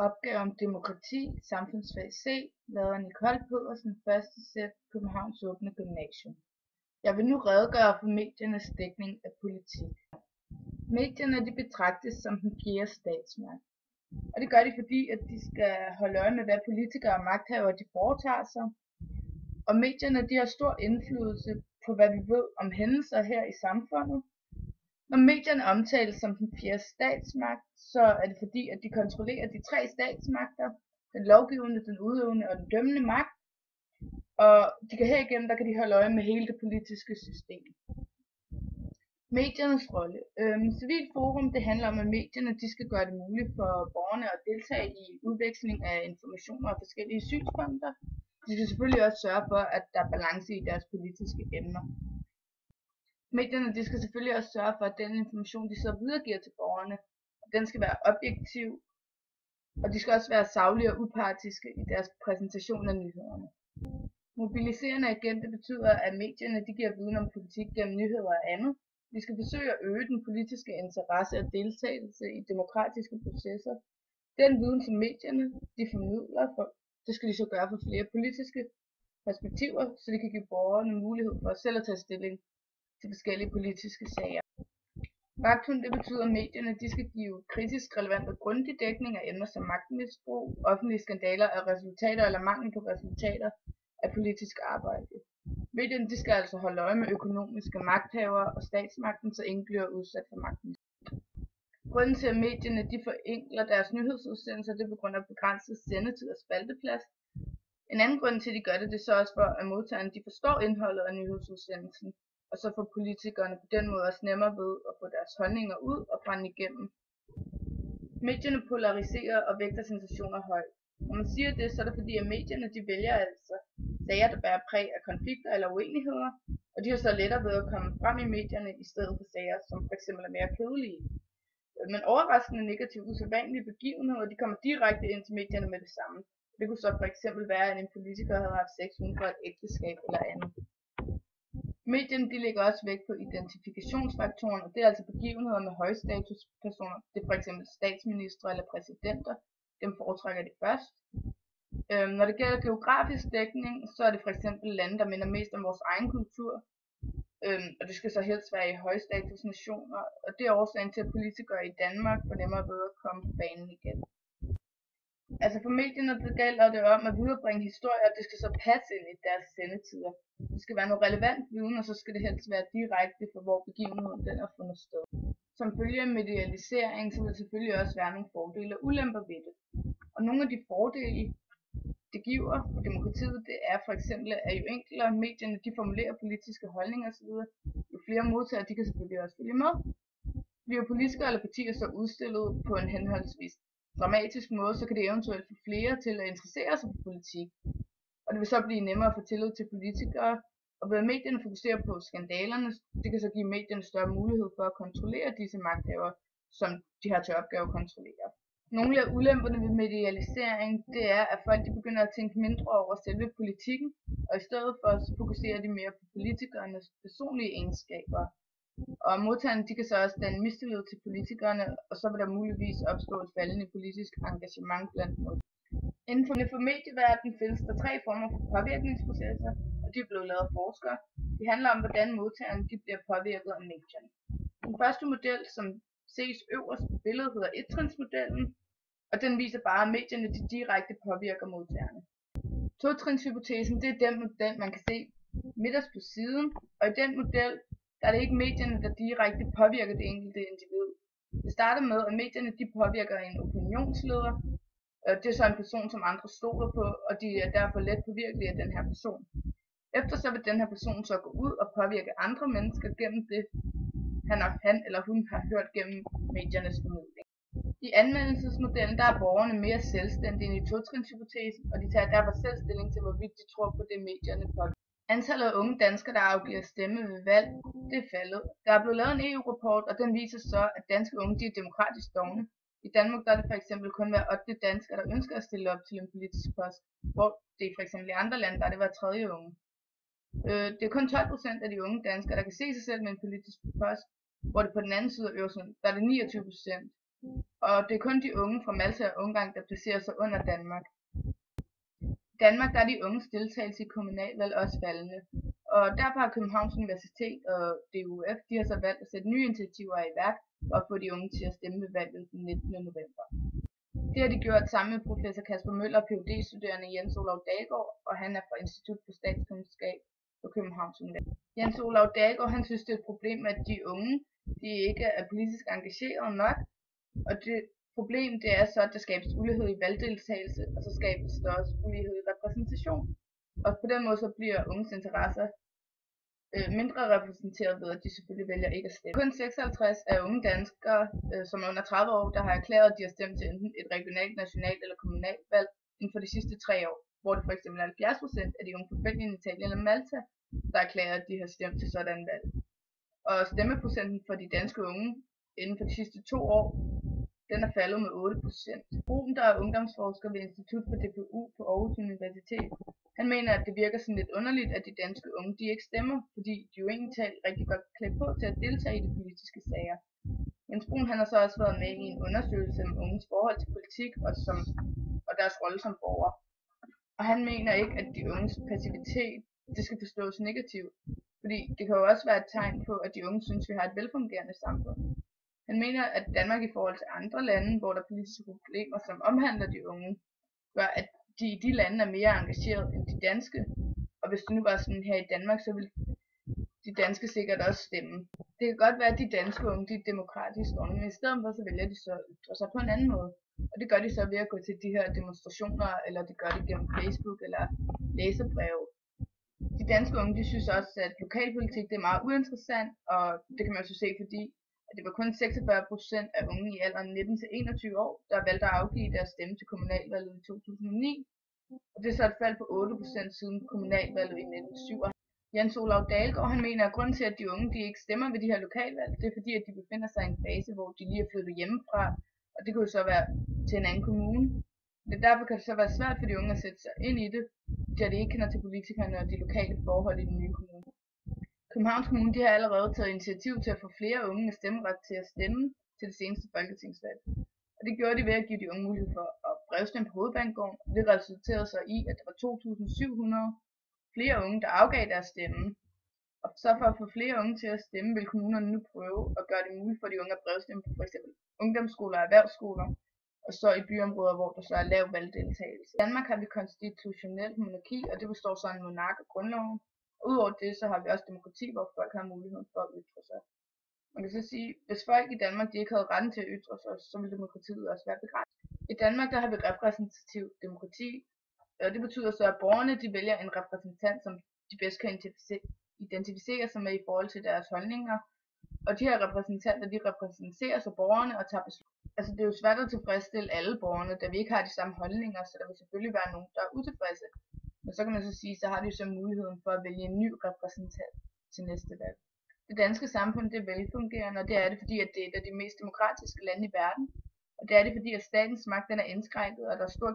Opgave om demokrati, samfundsfag C, lavet af Nicole Pedersen, 1. sæt, Københavns Åbne Gymnasium. Jeg vil nu redegøre for mediernes dækning af politik. Medierne de betragtes som den fjerde statsmagt. Og det gør de, fordi at de skal holde øje med, hvad politikere og magthavere de foretager sig. Og medierne de har stor indflydelse på, hvad vi ved om hændelser her i samfundet. Når medierne omtales som den fjerde statsmagt, så er det fordi, at de kontrollerer de tre statsmagter, den lovgivende, den udøvende og den dømmende magt. Og de kan herigennem, der kan de holde øje med hele det politiske system. Mediernes rolle. Civilt forum, det handler om, at medierne de skal gøre det muligt for borgerne at deltage i udveksling af informationer og forskellige synspunkter. De skal selvfølgelig også sørge for, at der er balance i deres politiske emner. Medierne de skal selvfølgelig også sørge for, at den information, de så videregiver til borgerne, den skal være objektiv, og de skal også være saglige og upartiske i deres præsentation af nyhederne. Mobiliserende agenter betyder, at medierne de giver viden om politik gennem nyheder og andet. De skal forsøge at øge den politiske interesse og deltagelse i demokratiske processer. Den viden, som medierne de formidler, det skal de så gøre for flere politiske perspektiver, så de kan give borgerne mulighed for selv at tage stilling til forskellige politiske sager. Faktum, det betyder, at medierne de skal give kritisk relevant og grundig dækning af emner som magtmisbrug, offentlige skandaler og resultater eller mangel på resultater af politisk arbejde. Medierne de skal altså holde øje med økonomiske magthavere og statsmagten, så ingen bliver udsat for magtmisbrug. Grunden til, at medierne de forenkler deres nyhedsudsendelser, det er på grund af begrænset sendetid og spalteplads. En anden grund til, at de gør det, det er så også for, at modtagerne de forstår indholdet af nyhedsudsendelsen, og så får politikerne på den måde også nemmere ved at få deres holdninger ud og brænde igennem. Medierne polariserer og vægter sensationer højt. Når man siger det, så er det fordi, at medierne de vælger altså sager, der bærer præg af konflikter eller uenigheder, og de har så lettere ved at komme frem i medierne i stedet for sager, som f.eks. er mere kedelige. Men overraskende negative, usædvanlige begivenheder, de kommer direkte ind til medierne med det samme. Det kunne så f.eks. være, at en politiker havde haft sex uden for et ægteskab eller andet. Medierne de lægger også vægt på identifikationsfaktoren, og det er altså begivenheder med højstatuspersoner. Det er f.eks. statsministre eller præsidenter. Dem foretrækker de først. Når det gælder geografisk dækning, så er det f.eks. lande, der minder mest om vores egen kultur. Og det skal så helst være i højstatusnationer, og det er årsagen til, at politikere i Danmark får nemmere ved at komme på banen igen. Altså for medierne det gælder det om at viderebringe historier, og det skal så passe ind i deres sendetider. Det skal være noget relevant viden, og så skal det helst være direkte for, hvor begivenheden den er fundet sted. Som følge af medialisering, så vil der selvfølgelig også være nogle fordele og ulemper ved det. Og nogle af de fordele, det giver for demokratiet, det er for eksempel, at jo enklere medierne de formulerer politiske holdninger osv., jo flere modtagere, de kan selvfølgelig også følge med. Bliver politikere eller partier så udstillet på en henholdsvis dramatisk måde, så kan det eventuelt få flere til at interessere sig for politik. Og det vil så blive nemmere at få tillid til politikere, og ved at medierne fokuserer på skandalerne, det kan så give medierne større mulighed for at kontrollere disse magthavere, som de har til opgave at kontrollere. Nogle af ulemperne ved medialisering, det er, at folk de begynder at tænke mindre over selve politikken, og i stedet for så fokuserer de mere på politikernes personlige egenskaber. Og modtagerne de kan så også danne mistillid til politikerne, og så vil der muligvis opstå et faldende politisk engagement blandt modtagerne. Inden for medieverdenen findes der tre former for påvirkningsprocesser, og de er blevet lavet af forskere. Det handler om, hvordan modtagerne de bliver påvirket af medierne. Den første model, som ses øverst på billedet, hedder ettrinsmodellen, og den viser bare, at medierne de direkte påvirker modtagerne. Totrinshypotesen, det er den model, man kan se midterst på siden, og i den model, der er det ikke medierne, der direkte påvirker det enkelte individ. Det starter med, at medierne de påvirker en opinionsleder. Det er så en person, som andre stoler på, og de er derfor let påvirkelige af den her person. Efter så vil den her person så gå ud og påvirke andre mennesker gennem det, han eller hun har hørt gennem mediernes formidling. I anvendelsesmodellen, der er borgerne mere selvstændige end i totrinshypotesen, og de tager derfor selv stilling til, hvorvidt de tror på det medierne påvirker. Antallet af unge danskere, der afgiver stemme ved valg, det er faldet. Der er blevet lavet en EU-rapport, og den viser så, at danske unge de er demokratisk dovne. I Danmark der er det for eksempel kun hver 8. dansker, der ønsker at stille op til en politisk post, hvor det for eksempel i andre lande, der er det hver 3. unge. Det er kun 12% af de unge danskere, der kan se sig selv med en politisk post, hvor det på den anden side af Øresund, der er det 29%. Og det er kun de unge fra Malta og Ungarn, der placerer sig under Danmark. I Danmark der er de unges deltagelse i kommunalvalg også faldende, og derfor har Københavns Universitet og DUF de har så valgt at sætte nye initiativer i værk for at få de unge til at stemme ved valget den 19. november. Det har de gjort sammen med professor Kasper Møller, Ph.D.-studerende Jens Olav Dalgaard, og han er fra Institut for Statskundskab på Københavns Universitet. Jens Olav Dalgaard han synes det er et problem, at de unge de ikke er politisk engageret nok, og det problem det er så, at der skabes ulighed i valgdeltagelse, og så skabes der også ulighed i repræsentation. Og på den måde så bliver unges interesser mindre repræsenteret ved, at de selvfølgelig vælger ikke at stemme. Kun 56 af unge danskere, som er under 30 år, der har erklæret, at de har stemt til enten et regionalt, nationalt eller kommunalt valg inden for de sidste 3 år, hvor det for eksempel er 70% af de unge fra Belgien, Italien og Malta, der erklærer, at de har stemt til sådan valg. Og stemmeprocenten for de danske unge inden for de sidste 2 år, den er faldet med 8%. Ruben, der er ungdomsforsker ved Institut for DPU på Aarhus Universitet, han mener, at det virker sådan lidt underligt, at de danske unge de ikke stemmer, fordi de jo egentlig rigtig godt klædt på til at deltage i de politiske sager. Jens Brun han har så også været med i en undersøgelse om unges forhold til politik og deres rolle som borger. Og han mener ikke, at de unges passivitet det skal forstås negativt, fordi det kan jo også være et tegn på, at de unge synes, vi har et velfungerende samfund. Han mener, at Danmark i forhold til andre lande, hvor der er politiske problemer, som omhandler de unge, gør, at de i de lande er mere engageret end de danske. Og hvis det nu var sådan her i Danmark, så ville de danske sikkert også stemme. Det kan godt være, at de danske unge de er demokratisk ordnet, men i stedet for så vælger de så at ytre sig på en anden måde. Og det gør de så ved at gå til de her demonstrationer, eller de gør det gennem Facebook eller læserbreve. De danske unge de synes også, at lokalpolitik det er meget uinteressant, og det kan man også se, fordi at det var kun 46% af unge i alderen 19-21 år, der valgte at afgive deres stemme til kommunalvalget i 2009. Og det er så et fald på 8% siden kommunalvalget i 1997. Jens Olav Dalgaard han mener, at grunden til, at de unge de ikke stemmer ved de her lokalvalg, det er fordi, at de befinder sig i en fase, hvor de lige er flyttet hjemmefra, og det kunne jo så være til en anden kommune. Derfor kan det så være svært for de unge at sætte sig ind i det, da de ikke kender til politikerne og de lokale forhold i den nye kommune. Københavns Kommune de har allerede taget initiativ til at få flere unge med stemmeret til at stemme til det seneste folketingsvalg. Og det gjorde de ved at give de unge mulighed for at brevstemme på Hovedbanegården, og det resulterede så i, at der var 2.700 flere unge, der afgav deres stemme. Og så for at få flere unge til at stemme, vil kommunerne nu prøve at gøre det muligt for de unge at brevstemme på f.eks. ungdomsskoler og erhvervsskoler, og så i byområder, hvor der så er lav valgdeltagelse. I Danmark har vi konstitutionelt monarki, og det består så af en monark og grundloven. Udover det, så har vi også demokrati, hvor folk har mulighed for at ytre sig. Man kan så sige, hvis folk i Danmark de ikke havde retten til at ytre sig, så ville demokratiet også være begrænset. I Danmark der har vi repræsentativ demokrati, og det betyder så, at borgerne de vælger en repræsentant, som de bedst kan identificere sig med i forhold til deres holdninger. Og de her repræsentanter, de repræsenterer så borgerne og tager beslutninger. Altså det er jo svært at tilfredsstille alle borgerne, da vi ikke har de samme holdninger, så der vil selvfølgelig være nogen, der er utilfredse. Men så kan man så sige, så har de jo så muligheden for at vælge en ny repræsentant til næste valg. Det danske samfund det er velfungerende, og det er det fordi, at det er et af de mest demokratiske lande i verden. Og det er det fordi, at statens magt den er indskrænket, og der er stor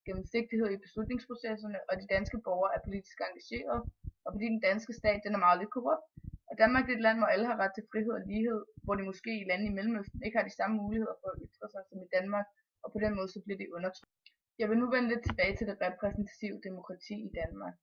gennemsigtighed i beslutningsprocesserne, og de danske borgere er politisk engagerede, og fordi den danske stat den er meget lidt korrupt. Og Danmark er et land, hvor alle har ret til frihed og lighed, hvor de måske i lande i Mellemøsten ikke har de samme muligheder for at ytre sig som i Danmark, og på den måde så bliver de undertrykt. Jeg vil nu vende lidt tilbage til det repræsentative demokrati i Danmark.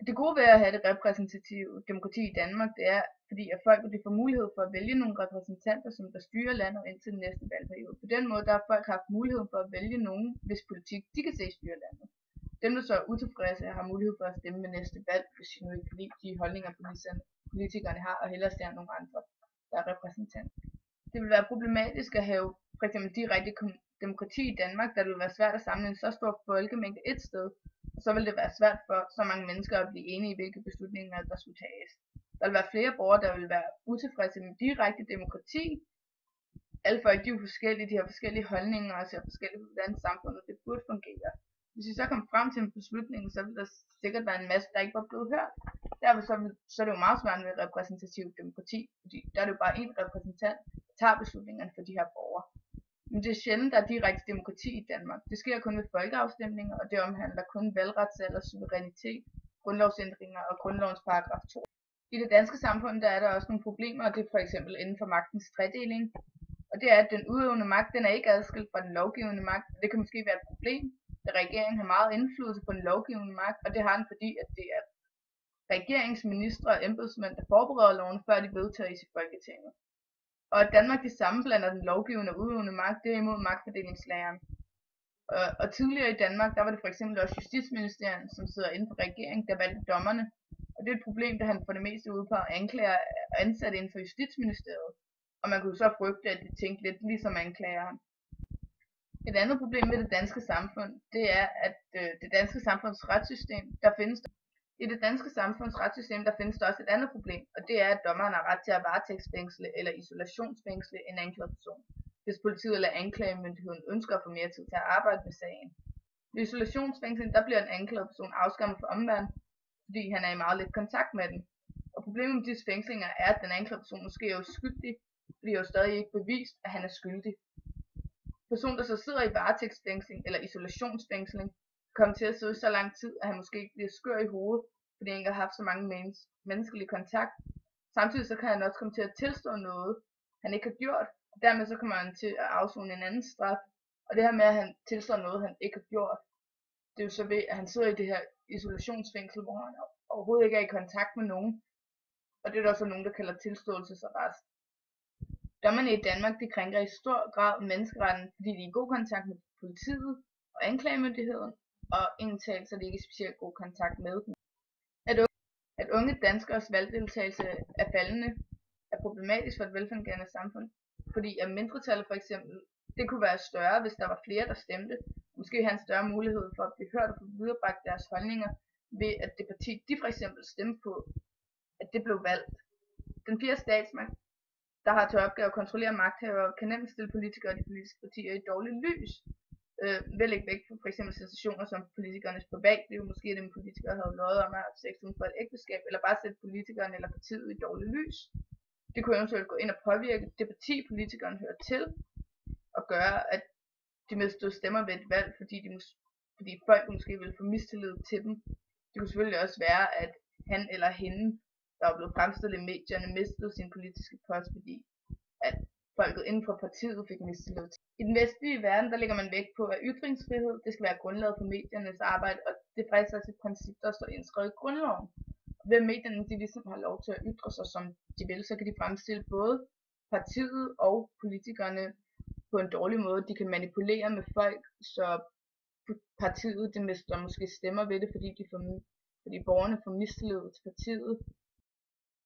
Det gode ved at have det repræsentative demokrati i Danmark, det er, fordi at folk får mulighed for at vælge nogle repræsentanter, som der styrer landet indtil den næste valgperiode. På den måde der har folk haft mulighed for at vælge nogen, hvis politik de kan se styre landet. Dem, der så er utilfredse, har mulighed for at stemme ved næste valg, hvis de nu ikke kan lide de holdninger, politikerne har, og hellere ser nogle andre, der er repræsentanter. Det vil være problematisk at have for eksempel direkte demokrati i Danmark, da det vil være svært at samle en så stor folkemængde et sted, og så vil det være svært for så mange mennesker at blive enige i, hvilke beslutninger der skulle tages. Der vil være flere borgere, der vil være utilfredse med direkte demokrati. Alle folk de er jo forskellige, de har forskellige holdninger og ser forskelligt på, hvordan samfundet det burde fungere. Hvis vi så kommer frem til en beslutning, så vil der sikkert være en masse, der ikke var blevet hørt. Derfor så er det jo meget svært med repræsentativt demokrati, fordi der er det jo bare en repræsentant, der tager beslutningerne for de her borgere. Men det er sjældent, der er direkte demokrati i Danmark. Det sker kun ved folkeafstemninger, og det omhandler kun valgretsalder, suverænitet, grundlovsændringer og grundlovens paragraf 2. I det danske samfund der er der også nogle problemer, og det er for eksempel inden for magtens tredeling. Og det er, at den udøvende magt, den er ikke adskilt fra den lovgivende magt. Det kan måske være et problem, da regeringen har meget indflydelse på den lovgivende magt, og det har den, fordi at det er regeringsministre og embedsmænd, der forbereder lovene, før de vedtages i Folketinget. Og at Danmark de sammenblander den lovgivende og udøvende magt, det er imod magtfordelingslæren. Og tidligere i Danmark, der var det for eksempel også Justitsministeriet, som sidder inden for regeringen, der valgte dommerne. Og det er et problem, da han for det meste udpeger anklager og ansatte inden for Justitsministeriet. Og man kunne så frygte, at de tænkte lidt ligesom anklageren. Et andet problem med det danske samfund, det er, at det danske samfunds retssystem, i det danske samfunds retssystem, der findes der også et andet problem, og det er, at dommeren har ret til at varetægtsfængsle eller isolationsfængsle en anklaget person, hvis politiet eller anklagemyndigheden ønsker at få mere tid til at arbejde med sagen. Ved isolationsfængsling, der bliver en anklaget person afskærmet fra omverdenen, fordi han er i meget lidt kontakt med den. Og problemet med disse fængslinger er, at den anklagede person måske er uskyldig, fordi det er jo stadig ikke bevist, at han er skyldig. Person, der så sidder i varetægtsfængsling eller isolationsfængsling, kommer til at sidde så lang tid, at han måske ikke bliver skør i hovedet, fordi han ikke har haft så mange menneskelig kontakt. Samtidig så kan han også komme til at tilstå noget, han ikke har gjort, og dermed så kommer han til at afzone en anden straf. Og det her med, at han tilstår noget, han ikke har gjort, det er jo så ved, at han sidder i det her isolationsfængsel, hvor han overhovedet ikke er i kontakt med nogen. Og det er der også nogen, der kalder tilståelsesarrest. Dommerne i Danmark, de krænker i stor grad menneskeretten, fordi de er i god kontakt med politiet og anklagemyndigheden, og indtalt, så de ikke er specielt god kontakt med dem. At unge danskers valgdeltagelse er faldende er problematisk for et velfungerende samfund, fordi at mindretallet for eksempel, det kunne være større, hvis der var flere, der stemte. Måske have en større mulighed for at blive hørt og få viderebragt deres holdninger, ved at det parti, de for eksempel stemte på, at det blev valgt. Den fjerde statsmagt, der har til opgave at kontrollere magthavere, kan nemt stille politikere og de politiske partier i dårligt lys. Vel ikke væk for eksempel sensationer som politikernes privatliv, måske at en politiker havde løjet om at have sex uden for et ægteskab, eller bare sætte politikeren eller partiet i dårligt lys. Det kunne eventuelt gå ind og påvirke det parti, politikeren hører til, og gøre, at de mistede stemmer ved et valg, fordi folk måske ville få mistillid til dem. Det kunne selvfølgelig også være, at han eller hende, der var blevet fremstillet i medierne, mistede sin politiske post, fordi at folket inden for partiet fik mistillid. I den vestlige verden, der lægger man vægt på, at ytringsfrihed, det skal være grundlaget for mediernes arbejde, og det er faktisk også et princip, der står indskrevet i grundloven. Ved medierne, de ligesom har lov til at ytre sig, som de vil, så kan de fremstille både partiet og politikerne på en dårlig måde. De kan manipulere med folk, så partiet, det mister måske stemmer ved det, fordi borgerne får mistillid til partiet.